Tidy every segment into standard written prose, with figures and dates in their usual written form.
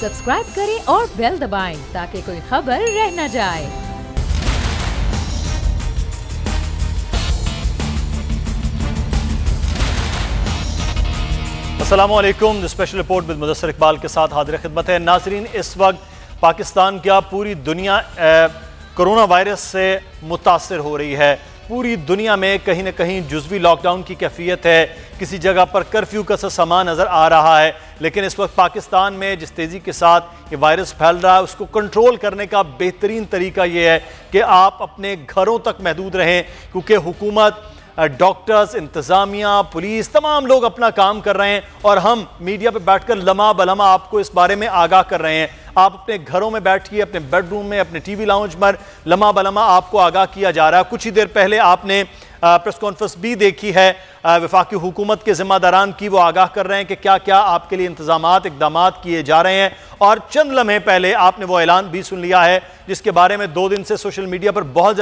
Subscribe करें और bell दबाएं ताकि कोई खबर रह न जाए। अस्सलामुअलैकुम। Special report with Mudassir Iqbal के साथ हाजिर खिदमत है। नाज़रीन, इस वक्त पाकिस्तान क्या पूरी दुनिया कोरोना वायरस से मुतासर हो रही है। पूरी दुनिया में कहीं न कहीं जुज़वी लॉकडाउन की कैफियत है, किसी जगह पर कर्फ्यू का समा नज़र आ रहा है। लेकिन इस वक्त पाकिस्तान में जिस तेज़ी के साथ ये वायरस फैल रहा है, उसको कंट्रोल करने का बेहतरीन तरीका ये है कि आप अपने घरों तक महदूद रहें, क्योंकि हुकूमत, डॉक्टर्स, इंतज़ामिया, पुलिस, तमाम लोग अपना काम कर रहे हैं और हम मीडिया पे बैठकर लम्हा बलम्हा आपको इस बारे में आगाह कर रहे हैं। आप अपने घरों में बैठिए, अपने बेडरूम में, अपने टीवी लाउंज पर लम्हा बलम्हा आपको आगाह किया जा रहा है। कुछ ही देर पहले आपने प्रेस कॉन्फ्रेंस भी देखी है वफाकी हुकूमत के ज़िम्मेदारान की। वो आगाह कर रहे हैं कि क्या क्या आपके लिए इंतज़ामात, इक़दामात किए जा रहे हैं। और चंद लम्हे पहले आपने वो ऐलान भी सुन लिया है जिसके बारे में 2 दिन से सोशल मीडिया पर बहुत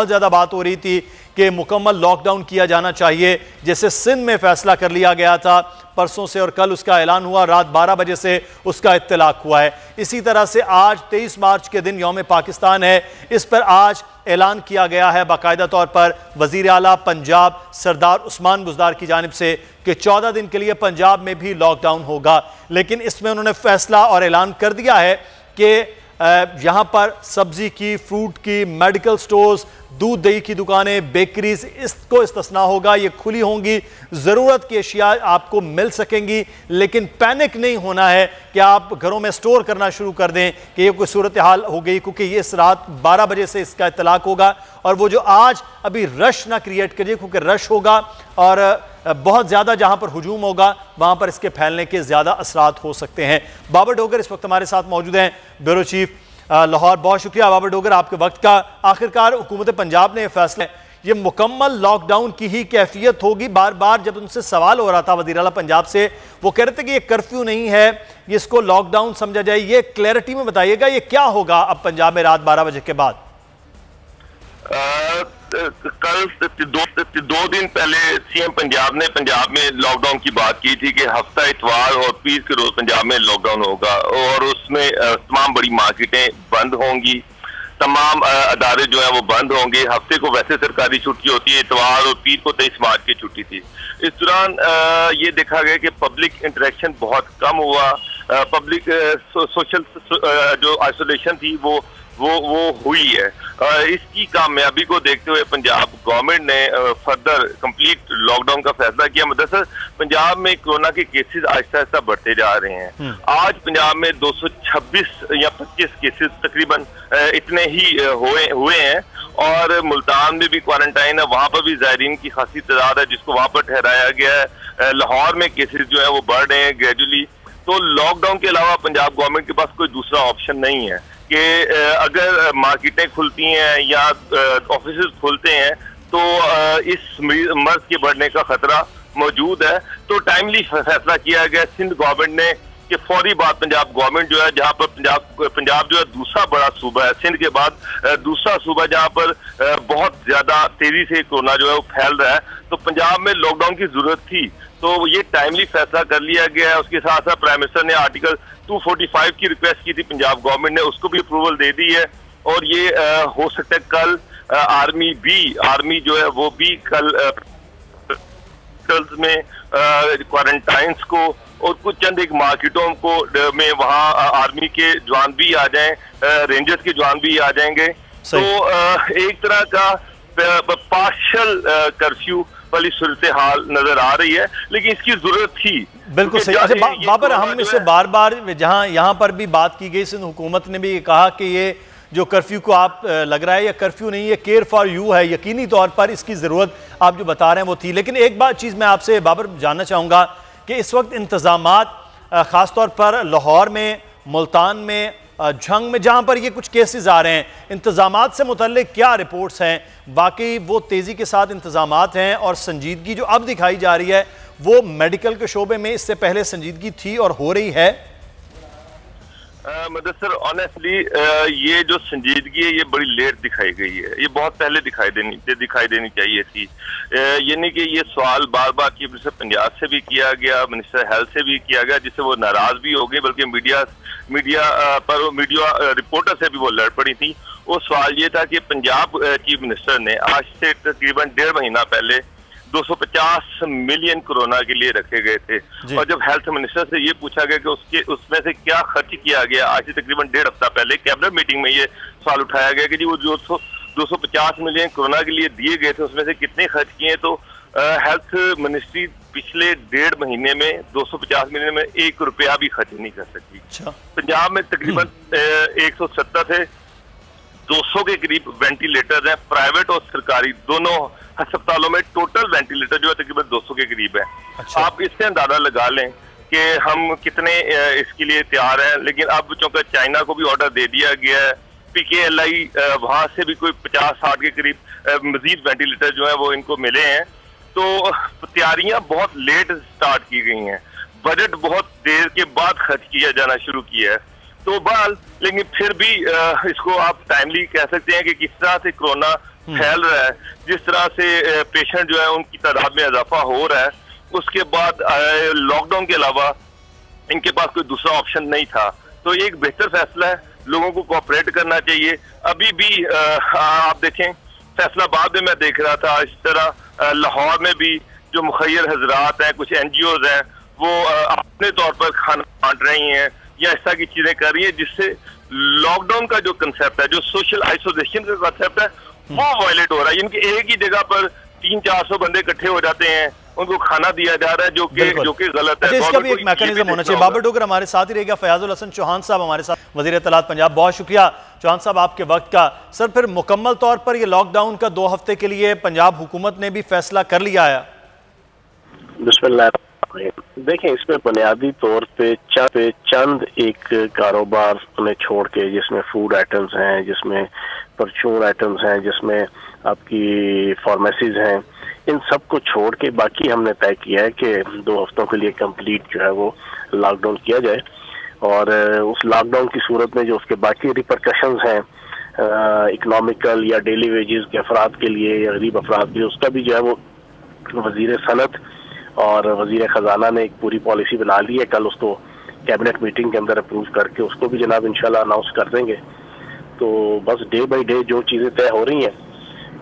ज़्यादा बात हो रही थी कि मुकम्मल लॉकडाउन किया जाना चाहिए। जैसे सिंध में फ़ैसला कर लिया गया था परसों से और कल उसका ऐलान हुआ, रात 12 बजे से उसका इत्तलाक हुआ है। इसी तरह से आज 23 मार्च के दिन यौम पाकिस्तान है, इस पर आज ऐलान किया गया है बाकायदा तौर पर वज़ीर आला पंजाब सरदार उस्मान बुज़दार की जानिब से कि 14 दिन के लिए पंजाब में भी लॉकडाउन होगा। लेकिन इसमें उन्होंने फैसला और ऐलान कर दिया है कि यहाँ पर सब्जी की, फ्रूट की, मेडिकल स्टोर्स, दूध दही की दुकानें, बेकरीज, इसको इस्तिस्ना होगा, ये खुली होंगी। ज़रूरत की अशिया आपको मिल सकेंगी, लेकिन पैनिक नहीं होना है कि आप घरों में स्टोर करना शुरू कर दें कि ये कोई सूरत हाल हो गई, क्योंकि ये इस रात 12 बजे से इसका इत्तलाक होगा। और वो जो आज अभी रश ना क्रिएट करिए, क्योंकि रश होगा और बहुत ज़्यादा जहाँ पर हुजूम होगा वहाँ पर इसके फैलने के ज़्यादा असरात हो सकते हैं। बाबर डोगर इस वक्त हमारे साथ मौजूद हैं, ब्यूरो चीफ लाहौर। बहुत शुक्रिया बाबर डोगर आपके वक्त का। आखिरकार हुकूमत पंजाब ने यह फैसला, ये मुकम्मल लॉकडाउन की ही कैफियत होगी। बार बार जब उनसे सवाल हो रहा था वज़ीर आला पंजाब से, वो कह रहे थे कि ये कर्फ्यू नहीं है, ये इसको लॉकडाउन समझा जाए। ये क्लैरिटी में बताइएगा, ये क्या होगा अब पंजाब में रात 12 बजे के बाद? कल 2 दिन पहले सीएम पंजाब ने पंजाब में लॉकडाउन की बात की थी कि हफ्ता इतवार और पीर के रोज पंजाब में लॉकडाउन होगा और उसमें तमाम बड़ी मार्केटें बंद होंगी, तमाम अदारे जो है वो बंद होंगे। हफ्ते को वैसे सरकारी छुट्टी होती है, इतवार और पीर को 23 मार्च की छुट्टी थी। इस दौरान ये देखा गया कि पब्लिक इंटरेक्शन बहुत कम हुआ, पब्लिक सोशल जो आइसोलेशन थी वो हुई है। इसकी कामयाबी को देखते हुए पंजाब गवर्नमेंट ने फर्दर कंप्लीट लॉकडाउन का फैसला किया। मतलब पंजाब में कोरोना के केसेस आहिस्ता आहिस्ता बढ़ते जा रहे हैं। आज पंजाब में 226 या 25 केसेस तकरीबन इतने ही हुए हैं और मुल्तान में भी क्वारंटाइन है, वहां पर भी ज़ायरीन की खासी तादाद है जिसको वहां पर ठहराया गया है। लाहौर में केसेस जो है वो बढ़ रहे हैं ग्रेजुअली। तो लॉकडाउन के अलावा पंजाब गवर्नमेंट के पास कोई दूसरा ऑप्शन नहीं है कि अगर मार्केटें खुलती हैं या ऑफिस खुलते हैं तो इस मर्ज के बढ़ने का खतरा मौजूद है। तो टाइमली फैसला किया गया सिंध गवर्नमेंट ने कि फौरी बाद पंजाब गवर्नमेंट जो है, जहां पर पंजाब जो है दूसरा बड़ा सूबा है, सिंध के बाद दूसरा सूबा जहां पर बहुत ज्यादा तेजी से कोरोना जो है वो फैल रहा है, तो पंजाब में लॉकडाउन की जरूरत थी। तो ये टाइमली फैसला कर लिया गया है। उसके साथ साथ प्राइम मिनिस्टर ने आर्टिकल 245 की रिक्वेस्ट की थी पंजाब गवर्नमेंट ने, उसको भी अप्रूवल दे दी है। और ये हो सकता है कल आर्मी जो है वो भी कल में क्वारंटाइंस को और कुछ चंद एक मार्केटों को में वहाँ आर्मी के जवान भी आ जाएं, रेंजर्स के जवान भी आ जाएंगे। तो एक तरह का पार्शियल कर्फ्यू वाली सूरत हाल नजर आ रही है, लेकिन इसकी जरूरत थी। बिल्कुल सही। अच्छा बाबर, हम इससे बार बार जहां यहाँ पर भी बात की गई, सिंध हुकूमत ने भी कहा कि ये जो कर्फ्यू को आप लग रहा है या कर्फ्यू नहीं, ये केयर फॉर यू है। यकीनी तौर पर इसकी ज़रूरत आप जो बता रहे हैं वो थी। लेकिन एक बात चीज़ मैं आपसे बाबर जानना चाहूँगा कि इस वक्त इंतज़ामात ख़ास तौर पर लाहौर में, मुल्तान में, झंग में, जहाँ पर ये कुछ केसेस आ रहे हैं, इंतज़ामात से मुतल्लिक क्या रिपोर्ट्स हैं? बाकी वो तेज़ी के साथ इंतज़ामात हैं और संजीदगी जो अब दिखाई जा रही है वो मेडिकल के शोबे में इससे पहले संजीदगी थी और हो रही है? मुदस्सिर, ऑनेस्टली ये जो संजीदगी है ये बड़ी लेट दिखाई गई है। ये बहुत पहले दिखाई देनी चाहिए थी। यानी कि ये सवाल बार बार चीफ मिनिस्टर पंजाब से भी किया गया, मिनिस्टर हेल्थ से भी किया गया, जिससे वो नाराज भी हो गए, बल्कि मीडिया میڈیا رپورٹر سے بھی وہ لڑ پڑی تھی. وہ سوال یہ تھا کہ پنجاب چیف منسٹر نے آج سے تقریباً 1.5 مہینہ پہلے 250 ملین کورونا کے لیے رکھے گئے تھے, اور جب ہیلتھ منسٹر سے یہ پوچھا گیا کہ اس میں سے کیا خرچ کیا گیا, آج سے تقریباً 1.5 ہفتہ پہلے کیبنٹ میٹنگ میں یہ سوال اٹھایا گیا کہ جی وہ 250 ملین کورونا کے لیے دیے گئے تھے اس میں سے کتنے خرچ کیے, تو ہیلتھ منسٹری پچھلے 1.5 مہینے میں 250 ملین میں 1 روپیہ بھی خرچ نہیں کر سکی. پنجاب میں تقریباً 170 تھے, 200 کے قریب وینٹیلیٹر ہیں, پرائیویٹ اور سرکاری دونوں ہسپتالوں میں ٹوٹل وینٹیلیٹر جو ہے تقریباً 200 کے قریب ہے. آپ اس سے اندازہ لگا لیں کہ ہم کتنے اس کے لیے تیار ہیں. لیکن اب چونکہ چائنا کو بھی آرڈر دے دیا گیا ہے, PKLI وہاں سے بھی کوئی 50-60 کے قریب مزید وینٹیلیٹر جو ہیں وہ ان کو ملے ہیں, تو تیاریاں بہت لیٹ سٹارٹ کی گئی ہیں, بجٹ بہت دیر کے بعد خرچ کیا جانا شروع کیا ہے. تو بہرحال لیکن پھر بھی اس کو آپ ٹائملی کہہ سکتے ہیں کہ کس طرح سے کرونا پھیل رہا ہے, جس طرح سے پیشنٹ جو ہے ان کی تعداد میں اضافہ ہو رہا ہے. اس کے بعد لاک ڈاؤن کے علاوہ ان کے پاس کوئی دوسرا آپشن نہیں تھا, تو یہ ایک بہتر فیصلہ ہے, لوگوں کو کوآپریٹ کرنا چاہیے. ابھی بھی آپ دیکھیں فیصل آباد میں دیکھ رہا تھا, اس طرح لاہور میں بھی جو مخیر حضرات ہیں, کچھ NGOs ہیں, وہ اپنے طور پر کھانا بانٹ رہی ہیں یا اس طرح کی چیزیں کر رہی ہیں, جس سے لاک ڈاؤن کا جو کنسیپٹ ہے, جو سوشل آئسولیشن کا کنسیپٹ ہے, وہ وائلیٹ ہو رہا ہے. ان کے ایک ہی جگہ پر 300-400 بندے اکٹھے ہو جاتے ہیں, ان کو کھانا دیا جا رہا ہے جو کہ غلط ہے. اس کا بھی ایک میکانزم ہونا چاہیے. بابر ڈوگر ہمارے ساتھ ہی رہے گا. فیاض الحسن چوہان صاحب ہمارے ساتھ, وزیر اطلاعات پنجاب. بہت شکریہ چوہان صاحب آپ کے وقت کا. سر پھر مکمل طور پر یہ لاک ڈاؤن کا 2 ہفتے کے لیے پنجاب حکومت نے بھی فیصلہ کر لیا ہے. بسم اللہ. دیکھیں اس میں بنیادی طور پہ چند ایک کاروبار انہیں چھوڑ کے, جس میں فوڈ آئٹمز ہیں, جس میں پرچون آئٹمز ہیں, جس میں آپ کی فارمیسیز ہیں, ان سب کو چھوڑ کے باقی ہم نے طے کیا ہے کہ 2 ہفتوں کے لیے کمپلیٹ جو ہے وہ لاک ڈاؤن کیا جائے. اور اس لاک ڈاؤن کی صورت میں جو اس کے باقی ریپرکشنز ہیں اکنامیکل یا ڈیلی ویجز کے افراد کے لیے یا غریب افراد کے لیے, اس کا بھی جو ہے وہ وزیر صنعت اور وزیر خزانہ نے ایک پوری پالیسی بنا لی ہے. کل اس کو کیبنٹ میٹنگ کے اندر اپروو کر کے اس کو بھی جناب انشاءاللہ اناؤنس کر دیں گے. تو بس ڈے بائی ڈے جو چیزیں طے ہو رہی ہیں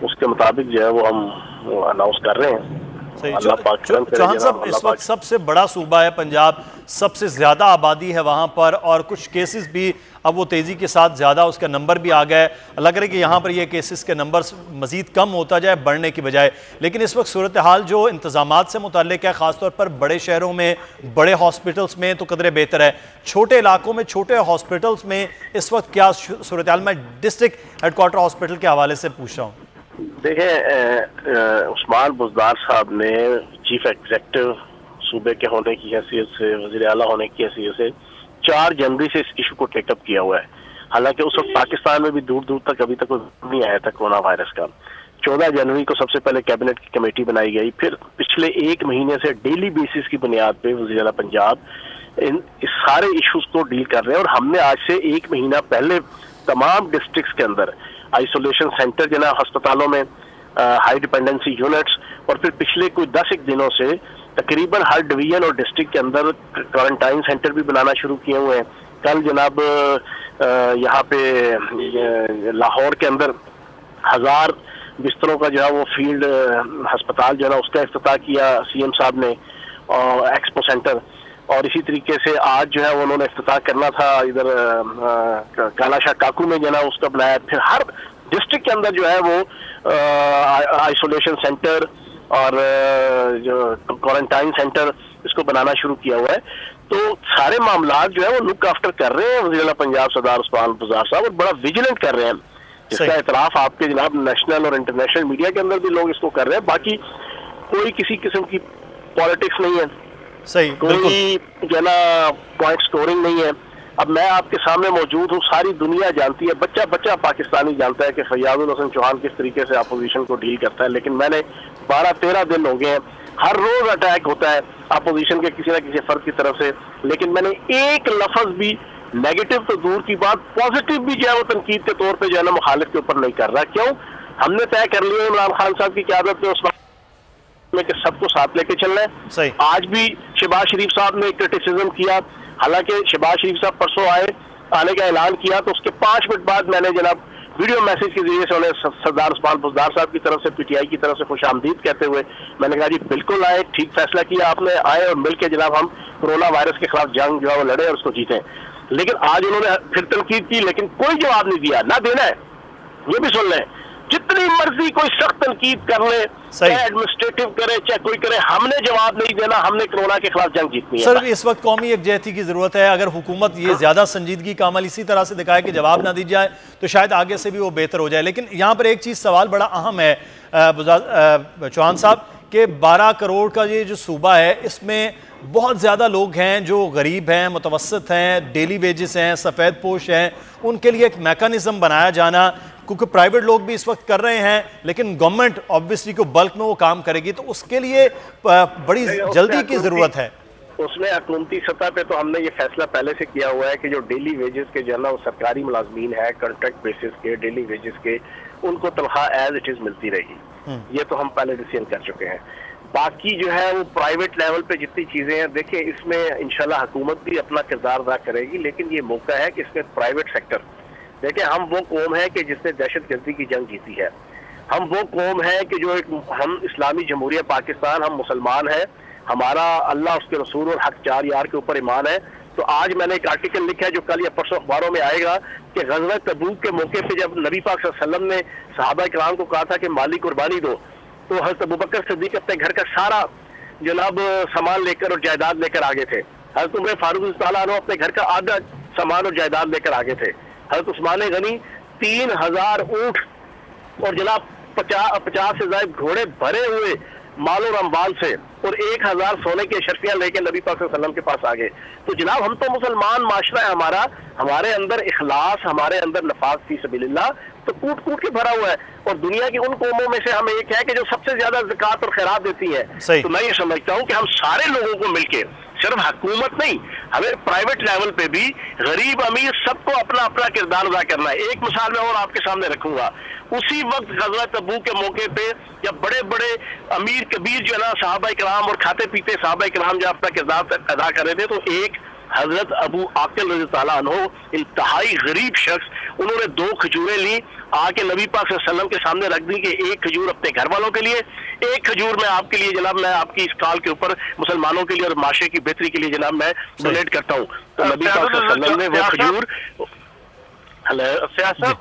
اس کے مطابق جو ہے وہ ہم اناؤنس کر رہے ہیں. چوہان صاحب, اس وقت سب سے بڑا صوبہ ہے پنجاب, سب سے زیادہ آبادی ہے وہاں پر, اور کچھ کیسز بھی اب وہ تیزی کے ساتھ زیادہ اس کا نمبر بھی آ گیا ہے. لگ رہا ہے کہ یہاں پر یہ کیسز کے نمبر مزید کم ہوتا جائے بڑھنے کی بجائے. لیکن اس وقت صورتحال جو انتظامات سے متعلق ہے, خاص طور پر بڑے شہروں میں, بڑے ہاسپٹلز میں تو قدرے بہتر ہے. چھوٹے علاقوں میں, چھوٹے ہاسپٹلز میں اس وقت کیا صورتحال؟ میں ڈسٹرکٹ ہیڈ کوارٹر ہاسپٹل کے حوالے سے پوچھ رہا ہوں. دیکھیں عثمان بزدار صاحب نے چیف ایگزیکٹو صوبے کے ہونے کی حیثیت سے, وزیر اعلیٰ ہونے کی حیثیت سے 4 جنوری سے اس ایشو کو ٹیک اپ کیا ہوا ہے. حالانکہ اس وقت پاکستان میں بھی دور دور تک ابھی تک نہیں آیا تھا کورونا وائرس کا. 14 جنوری کو سب سے پہلے کیبنٹ کی کمیٹی بنائی گئی. پھر پچھلے 1 مہینے سے ڈیلی بیسس کی بنیاد پہ وزیر اعلیٰ پنجاب اس سارے ایشوز کو ڈیل کر رہے ہیں. اور ہم نے آج سے 1 مہینہ پہلے تمام ڈسٹرکٹس کے اندر آئسولیشن سینٹر جناب ہسپتالوں میں, ہائی ڈیپینڈنسی یونٹس, اور پھر پچھلے کوئی 10 دنوں سے تقریباً ہر ڈویژن اور ڈسٹرکٹ کے اندر کوارنٹائن سینٹر بھی بنانا شروع کیے ہوئے ہیں. کل جناب یہاں پہ لاہور کے اندر 1000 بستروں کا جو ہے وہ فیلڈ ہسپتال جو ہے نا اس کا افتتاح کیا CM صاحب نے, ایکسپو سینٹر. اور اسی طریقے سے آج جو ہے انہوں نے افتتاح کرنا تھا ادھر کالا شاہ کاکو میں جو ہے نا اس کا بنایا. پھر ہر ڈسٹرکٹ کے اندر جو ہے وہ آئسولیشن سینٹر اور جو کوارنٹائن سینٹر اس کو بنانا شروع کیا ہوا ہے. تو سارے معاملات جو ہے وہ لک آفٹر کر رہے ہیں وزیر اعلیٰ پنجاب سردار عثمان بزدار صاحب, اور بڑا ویجیلنٹ کر رہے ہیں, جس کا اعتراف آپ کے جناب نیشنل اور انٹرنیشنل میڈیا کے اندر بھی لوگ اس کو کر رہے ہیں. باقی کوئی کسی قسم کی پالیٹکس نہیں ہے, کوئی جو ہے نا پوائنٹ سکورنگ نہیں ہے. اب میں آپ کے سامنے موجود ہوں, ساری دنیا جانتی ہے, بچہ بچہ پاکستانی جانتا ہے کہ فیاض الحسن چوہان کس طریقے سے اپوزیشن کو ڈیل کرتا ہے. لیکن میں نے 12-13 دن ہو گئے ہیں, ہر روز اٹیک ہوتا ہے اپوزیشن کے کسی نہ کسی فرد کی طرف سے, لیکن میں نے ایک لفظ بھی نیگیٹو تو دور کی بات, پازیٹیو بھی جو ہے وہ تنقید کے طور پہ جو ہے نا مخالف کے اوپر نہیں کر رہا. کیوں؟ ہم نے طے کر لیا عمران خان صاحب کی قیادت میں اس وقت میں کہ سب کو ساتھ لے کے چلنا ہے. آج بھی شہباز شریف صاحب نے کرٹیسزم کیا, हालांकि शहबाज शरीफ साहब परसों आने का ऐलान किया तो उसके 5 मिनट बाद मैंने जनाब वीडियो मैसेज के जरिए से उन्हें सरदार उस्मान बुज़दार साहब की तरफ से पीटीआई की तरफ से खुश आमदीद कहते हुए मैंने कहा जी बिल्कुल आए, ठीक फैसला किया आपने, आए और मिलकर जनाब हम कोरोना वायरस के खिलाफ जंग जो है वो लड़े और उसको जीते। लेकिन आज उन्होंने फिर तनकीद की लेकिन कोई जवाब नहीं दिया, ना देना है। ये भी सुन लें, जितनी मर्जी कोई सख्त तनकीद कर ले, चाहे एडमिनिस्ट्रेटिव करे चाहे कोई करे, हमने जवाब नहीं देना, हमने कोरोना के खिलाफ जंग जीतनी है। सर इस वक्त कौमी यकजहती की जरूरत है। अगर हुकूमत ये ज्यादा संजीदगी का अमल इसी तरह से दिखाए कि जवाब ना दी जाए तो शायद आगे से भी वो बेहतर हो जाए। लेकिन यहाँ पर एक चीज सवाल बड़ा अहम है चौहान साहब कि 12 करोड़ का ये जो सूबा है इसमें बहुत ज़्यादा लोग हैं जो गरीब हैं, मुतवसत हैं, डेली वेजेस हैं, सफ़ेद पोश हैं, उनके लिए एक मैकेनिज़्म बनाया जाना, क्योंकि प्राइवेट लोग भी इस वक्त कर रहे हैं लेकिन गवर्नमेंट ऑब्वियसली को बल्क में वो काम करेगी, तो उसके लिए बड़ी जल्दी की ज़रूरत है। उसमें हुकूमती सतह पे तो हमने ये फैसला पहले से किया हुआ है कि जो डेली वेजेस के जो है ना वो सरकारी मुलाजमीन है, कॉन्ट्रैक्ट बेसिस के डेली वेजेस के, उनको तनख्वाह एज इट इज़ मिलती रहेगी। ये तो हम पहले डिसीजन कर चुके हैं। बाकी जो है वो प्राइवेट लेवल पे जितनी चीज़ें हैं, देखिए इसमें इंशाल्लाह हुकूमत भी अपना किरदार अदा करेगी, लेकिन ये मौका है कि इसमें प्राइवेट सेक्टर, देखिए हम वो कौम है कि जिसने दहशतगर्दी की जंग जीती है, हम वो कौम है कि जो हम इस्लामी जमहूरिया पाकिस्तान, हम मुसलमान हैं, हमारा अल्लाह उसके रसूल और हक 4 यार के ऊपर ईमान है। तो आज मैंने एक आर्टिकल लिखा है जो कल या परसों अखबारों में आएगा कि ग़ज़वा तबूक के मौके पे जब नबी पाक सल्लल्लाहु अलैहि वसल्लम ने सहाबा किराम को कहा था कि माली कुर्बानी दो, तो हज़रत अबू बकर सिद्दीक़ अपने घर का सारा जनाब सामान लेकर और जायदाद लेकर आगे थे। हज़रत उमर फारूक रज़ियल्लाहु अन्हु अपने घर का आधा सामान और जायदाद लेकर आगे थे। हज़रत उस्मान गनी 3000 ऊँट और जनाब 50 से ज़ायद घोड़े भरे हुए माल और अम्बाल से और 1000 सोने की अशरफियां लेके नबी पाक सल्लल्लाहु अलैहि वसल्लम के पास आ गए। तो जनाब हम तो मुसलमान माशरा है हमारा, हमारे अंदर इखलास, हमारे अंदर नफाज फी सबीलिल्लाह तो कूट कूट के भरा हुआ है। और दुनिया की उन कौमों में से हम एक है कि जो सबसे ज्यादा ज़कात और खैरात देती है। तो मैं ये समझता हूँ कि हम सारे लोगों को मिलके, सिर्फ हुकूमत नहीं, हमें प्राइवेट लेवल पे भी गरीब अमीर सबको अपना अपना किरदार अदा करना है। एक मिसाल मैं और आपके सामने रखूंगा, उसी वक्त ग़ज़वा तबूक के मौके पे जब बड़े बड़े अमीर कबीर जो है ना सहाबा इकराम और खाते पीते सहाबा इकराम जब अपना किरदार अदा कर रहे थे, तो एक हजरत अबू आकिल रज़ियल्लाहु अन्हु इंतहाई गरीब शख्स, उन्होंने 2 खजूरें ली, आके नबी पाक सल्लल्लाहु अलैहि वसल्लम के सामने रख दी कि एक खजूर अपने घर वालों के लिए, एक खजूर मैं आपके लिए जनाब, मैं आपकी इस काल के ऊपर मुसलमानों के लिए और माशरे की बेहतरी के लिए जनाब मैं डोनेट करता हूँ। तो नबी पाक सल्लल्लाहु अलैहि वसल्लम ने वो खजूर। साहब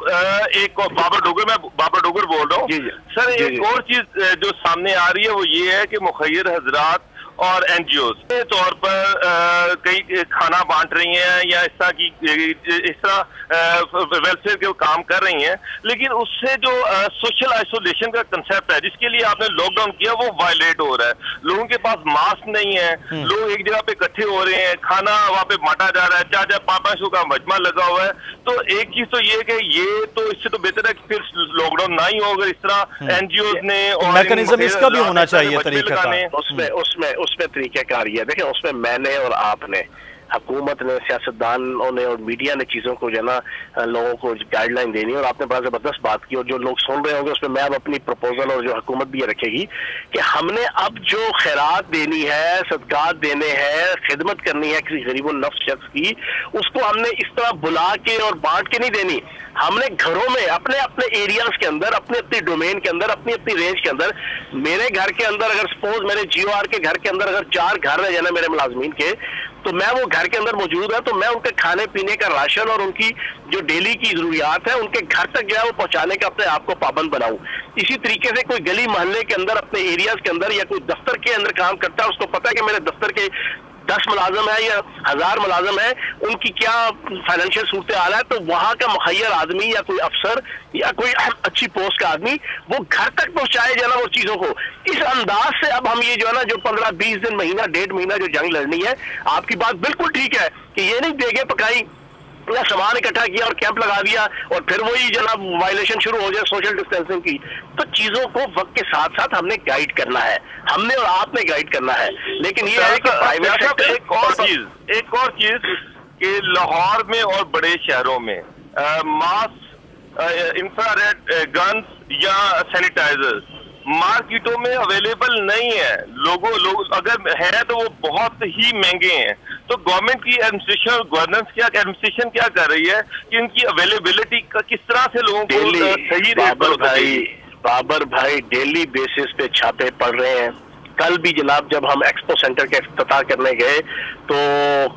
एक और बाबर डोगर बोल रहा हूँ सर। एक और चीज जो सामने आ रही है वो ये है कि मुखय्यर हजरात और एनजीओ के तौर पर कई खाना बांट रही हैं या इस तरह वेलफेयर के काम कर रही हैं, लेकिन उससे जो सोशल आइसोलेशन का कंसेप्ट है जिसके लिए आपने लॉकडाउन किया वो वायलेट हो रहा है। लोगों के पास मास्क नहीं है, लोग एक जगह पे इकट्ठे हो रहे हैं, खाना वहाँ पे बांटा जा रहा है, 4-5 का मजमा लगा हुआ है। तो एक चीज तो ये कि ये तो इससे तो बेहतर है कि फिर लॉकडाउन ना ही हो, अगर इस तरह एनजीओ ने और मैकेनिज्म इसका भी होना चाहिए तरीका। उसमें तरीक़ाकार है, देखिए उसमें मैंने और आपने, हुकूमत ने, सियासतदानों ने और मीडिया ने चीज़ों को जो है ना लोगों को गाइडलाइन देनी, और आपने बड़ा ज़बरदस्त बात की और जो लोग सुन रहे होंगे उसमें मैं अब अपनी प्रपोजल और जो हुकूमत भी ये रखेगी कि हमने अब जो खैरात देनी है, सदकात देने हैं, खिदमत करनी है किसी गरीब नफ्स शख्स की, उसको हमने इस तरह बुला के और बांट के नहीं देनी। हमने घरों में अपने अपने एरियाज के अंदर, अपने अपने डोमेन के अंदर, अपनी अपनी रेंज के अंदर, मेरे घर के अंदर अगर सपोज मेरे GOR के घर के अंदर अगर 4 घर है जाना मेरे मुलाजमीन के, तो मैं वो घर के अंदर मौजूद है, तो मैं उनके खाने पीने का राशन और उनकी जो डेली की जरूरियात है उनके घर तक जो है वो पहुंचाने का अपने आप को पाबंद बनाऊं। इसी तरीके से कोई गली मोहल्ले के अंदर, अपने एरियाज के अंदर या कोई दफ्तर के अंदर काम करता है, उसको पता है कि मेरे दफ्तर के 10 मुलाजम है या 1000 मुलाजम है, उनकी क्या फाइनेंशियल सूरत हाल है, तो वहां का मुखय्यर आदमी या कोई अफसर या कोई अच्छी पोस्ट का आदमी वो घर तक पहुंचाए जाना वो चीजों को। इस अंदाज से अब हम ये जो है ना जो 15-20 दिन, महीना 1.5 महीना जो जंग लड़नी है, आपकी बात बिल्कुल ठीक है कि ये नहीं देगे पकाई या सामान इकट्ठा किया और कैंप लगा दिया और फिर वही जनाब वायलेशन शुरू हो जाए सोशल डिस्टेंसिंग की। तो चीजों को वक्त के साथ साथ हमने गाइड करना है, हमने और आपने गाइड करना है। लेकिन ये है कि प्राइवेट सेक्टर एक और चीज कि लाहौर में और बड़े शहरों में मास्क, इंफ्रारेड गन्स या सैनिटाइजर्स مارکیٹوں میں اویلیبل نہیں ہے. لوگ اگر ہے تو وہ بہت ہی مہنگے ہیں. تو گورنمنٹ کی ایڈمنسٹریشن اور گورننس کیا ایڈمنسٹریشن کیا کر رہی ہے کہ ان کی اویلیبلٹی کا کس طرح سے لوگوں کو صحیح ریٹ پر ہوتا ہے. بابر بھائی ڈیلی بیسس پہ چھاپے پڑ رہے ہیں. کل بھی جناب جب ہم ایکسپو سینٹر کے افتتاح کرنے گئے تو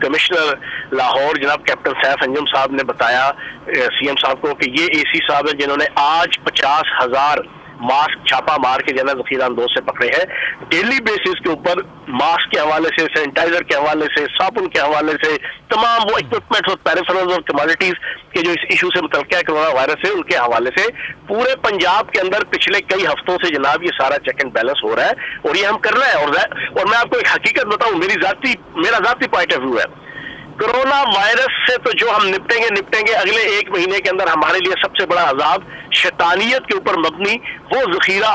کمشنر لاہور جناب کیپٹن سیف انجم صاحب نے بتایا سی ایم صاحب کو کہ یہ اے سی صاحب ہیں جنہوں نے آج 50,000 ماسک چھاپا مار کے جناب ذخیرہ اندوز سے پکڑے ہیں. ڈیلی بیسس کے اوپر ماسک کے حوالے سے، سینیٹائزر کے حوالے سے، صابن کے حوالے سے، تمام وہ اکوپمنٹس اور پیریفرلز اور کموڈیٹیز کے جو اس ایشو سے متعلقہ ہے کرونا وائرس سے، ان کے حوالے سے پورے پنجاب کے اندر پچھلے کئی ہفتوں سے جناب یہ سارا چیک اینڈ بیلنس ہو رہا ہے اور یہ ہم کر رہے ہیں. اور میں آپ کو ایک حقیقت بتاؤں، میرا ذاتی پوائنٹ آف ویو ہے، کرونا وائرس سے تو جو ہم نپٹیں گے اگلے 1 مہینے کے اندر ہمارے لیے سب سے بڑا عذاب شیطانیت کے اوپر مبنی وہ ذخیرہ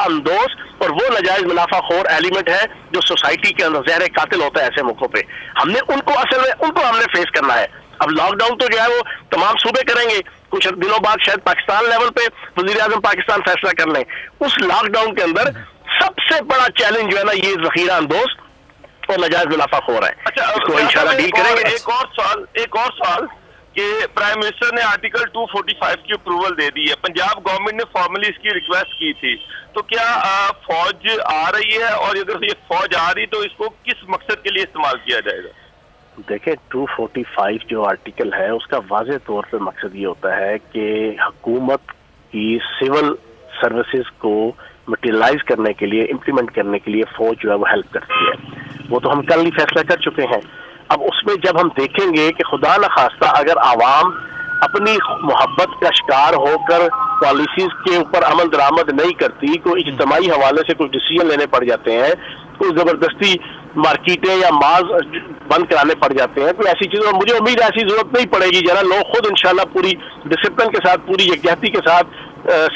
اندوز اور وہ ناجائز منافع خور ایلیمنٹ ہے جو سوسائٹی کے اندر زہر قاتل ہوتا ہے ایسے موقعوں پہ. ہم نے ان کو ہم نے فیس کرنا ہے. اب لاک ڈاؤن تو جو ہے وہ تمام صوبے کریں گے، کچھ دنوں بعد شاید پاکستان لیول پہ وزیر اعظم پاکستان فیصلہ کر لیں. اس لاک ڈاؤن کے اندر سب سے بڑا چیلنج جو ہے نا یہ ذخیرہ اندوز اور ناجائز منافع خور ہے. اس کو انشاءاللہ ڈیل کریں گے. ایک اور سوال کہ پرائم منسٹر نے آرٹیکل 245 کی اپروول دے دی ہے. پنجاب گورنمنٹ نے فارملی اس کی ریکویسٹ کی تھی. تو کیا فوج آ رہی ہے اور اگر یہ فوج آ رہی تو اس کو کس مقصد کے لیے استعمال کیا جائے گا؟ دیکھیں 245 جو آرٹیکل ہے اس کا واضح طور پہ مقصد یہ ہوتا ہے کہ حکومت کی سول سروسز کو مٹیریلائز کرنے کے لیے، امپلیمنٹ کرنے کے لیے فوج جو ہے وہ ہیلپ کرتی ہے. وہ تو ہم کل ہی فیصلہ کر چکے ہیں. اب اس میں جب ہم دیکھیں گے کہ خدا نخواستہ اگر عوام اپنی محبت کا شکار ہو کر پالیسیز کے اوپر عمل درآمد نہیں کرتی، کوئی اجتماعی حوالے سے کوئی ڈیسیژن لینے پڑ جاتے ہیں، کوئی زبردستی مارکیٹیں یا مالز بند کرانے پڑ جاتے ہیں، کوئی ایسی چیزوں مجھے امید ہے ایسی ضرورت نہیں پڑے گی. ذرا لوگ خود انشاءاللہ پوری ڈسپلن کے ساتھ، پوری یکجہتی کے ساتھ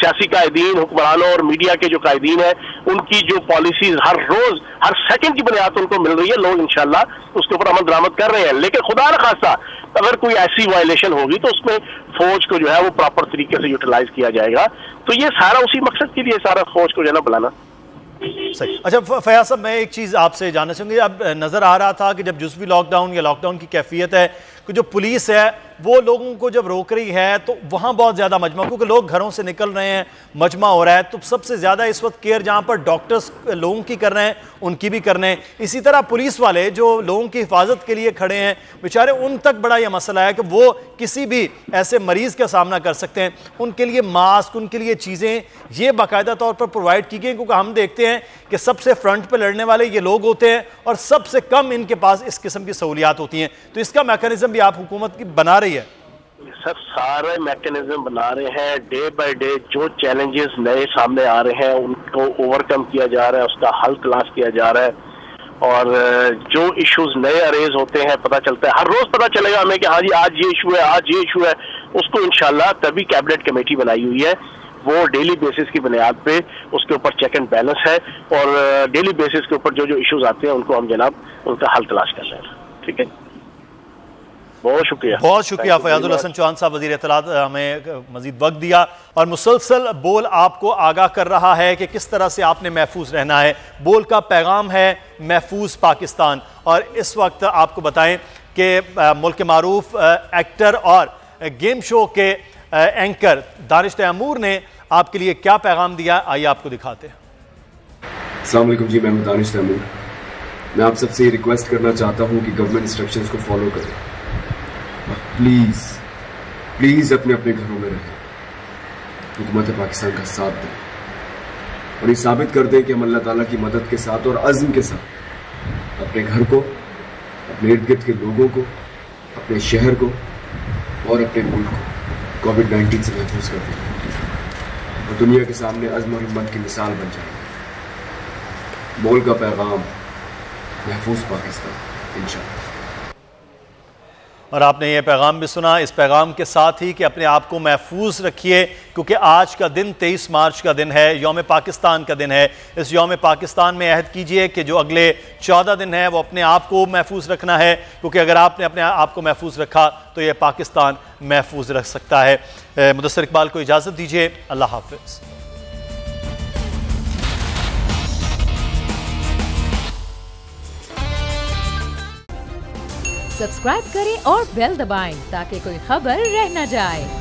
سیاسی قائدین، حکمرانوں اور میڈیا کے جو قائدین ہیں ان کی جو پالیسیز ہر روز ہر سیکنڈ کی بنیاد ان کو مل رہی ہے، لوگ انشاءاللہ اس کے اوپر عمل درآمد کر رہے ہیں. لیکن خدا نخواستہ اگر کوئی ایسی وائلیشن ہوگی تو اس میں فوج کو جو ہے وہ پراپر طریقے سے یوٹیلائز کیا جائے گا. تو یہ سارا اسی مقصد کے لیے سارا فوج کو جو ہے نا بلانا. صحیح. اچھا فیاض صاحب، میں ایک چیز آپ سے جاننا چاہوں گی. اب نظر آ رہا تھا کہ جب جزوی لاک ڈاؤن یا لاک ڈاؤن کی کیفیت ہے کہ جو پولیس ہے وہ لوگوں کو جب روک رہی ہے تو وہاں بہت زیادہ مجمع، کیونکہ لوگ گھروں سے نکل رہے ہیں، مجمع ہو رہا ہے، تو سب سے زیادہ اس وقت کیئر جہاں پر ڈاکٹرز لوگوں کی کر رہے ہیں ان کی بھی کر رہے ہیں. اسی طرح پولیس والے جو لوگوں کی حفاظت کے لیے کھڑے ہیں بیچارے، ان تک بڑا یہ مسئلہ ہے کہ وہ کسی بھی ایسے مریض کا سامنا کر سکتے ہیں. ان کے لیے ماسک، ان کے لیے چیزیں یہ باقاعدہ طور پر پرووائڈ کی گئی، کیونکہ ہم دیکھتے ہیں کہ سب سے فرنٹ پہ لڑنے والے یہ لوگ ہوتے ہیں اور سب سے کم ان کے پاس اس قسم کی سہولیات ہوتی ہیں. تو اس کا میکانزم بھی آپ حکومت کی بنا رہی ہے؟ سر سارے میکانزم بنا رہے ہیں. ڈے بائی ڈے جو چیلنجز نئے سامنے آ رہے ہیں ان کو اوور کم کیا جا رہا ہے، اس کا حل تلاش کیا جا رہا ہے. اور جو ایشوز نئے اریز ہوتے ہیں پتہ چلتا ہے، ہر روز پتہ چلے گا ہمیں کہ ہاں جی آج یہ ایشو ہے، آج یہ ایشو ہے. اس کو انشاءاللہ تبھی کیبنٹ کمیٹی بنائی ہوئی ہے، وہ ڈیلی بیسس کی بنیاد پہ اس کے اوپر چیک اینڈ بیلنس ہے اور ڈیلی بیسس کے اوپر جو ایشوز آتے ہیں ان کو ہم جناب ان کا حل تلاش کر رہے ہیں. ٹھیک ہے، بہت شکریہ فیاض الحسن چوہان صاحب، وزیر اطلاعات، ہمیں مزید وقت دیا اور مسلسل بول آپ کو آگاہ کر رہا ہے کہ کس طرح سے آپ نے محفوظ رہنا ہے. بول کا پیغام ہے محفوظ پاکستان. اور اس وقت آپ کو بتائیں کہ ملک کے معروف ایکٹر اور گیم شو کے اینکر دانش تیمور نے آپ کے لیے کیا پیغام دیا، آئیے آپ کو دکھاتے ہیں. السلام علیکم جی، میں ہوں دانش تیمور. میں آپ سب سے یہ ریکویسٹ کرنا چاہتا ہوں کہ گورنمنٹ انسٹرکشنز کو فالو کریں. پلیز اپنے گھروں میں رہیں، حکومت پاکستان کا ساتھ دیں اور یہ ثابت کر دیں کہ ہم اللہ تعالیٰ کی مدد کے ساتھ اور عزم کے ساتھ اپنے گھر کو، اپنے ارد گرد کے لوگوں کو، اپنے شہر کو اور اپنے ملک کو کووڈ-19 سے محفوظ کر دیں اور دنیا کے سامنے عزم اور ہمت کی مثال بن جائیں. بول کا پیغام محفوظ پاکستان انشاءاللہ. اور آپ نے یہ پیغام بھی سنا. اس پیغام کے ساتھ ہی کہ اپنے آپ کو محفوظ رکھیے، کیونکہ آج کا دن 23 مارچ کا دن ہے، یوم پاکستان کا دن ہے. اس یوم پاکستان میں عہد کیجئے کہ جو اگلے 14 دن ہے وہ اپنے آپ کو محفوظ رکھنا ہے، کیونکہ اگر آپ نے اپنے آپ کو محفوظ رکھا تو یہ پاکستان محفوظ رکھ سکتا ہے. مدثر اقبال کو اجازت دیجئے. اللہ حافظ. सब्सक्राइब करें और बेल दबाएं ताकि कोई खबर रह न जाए।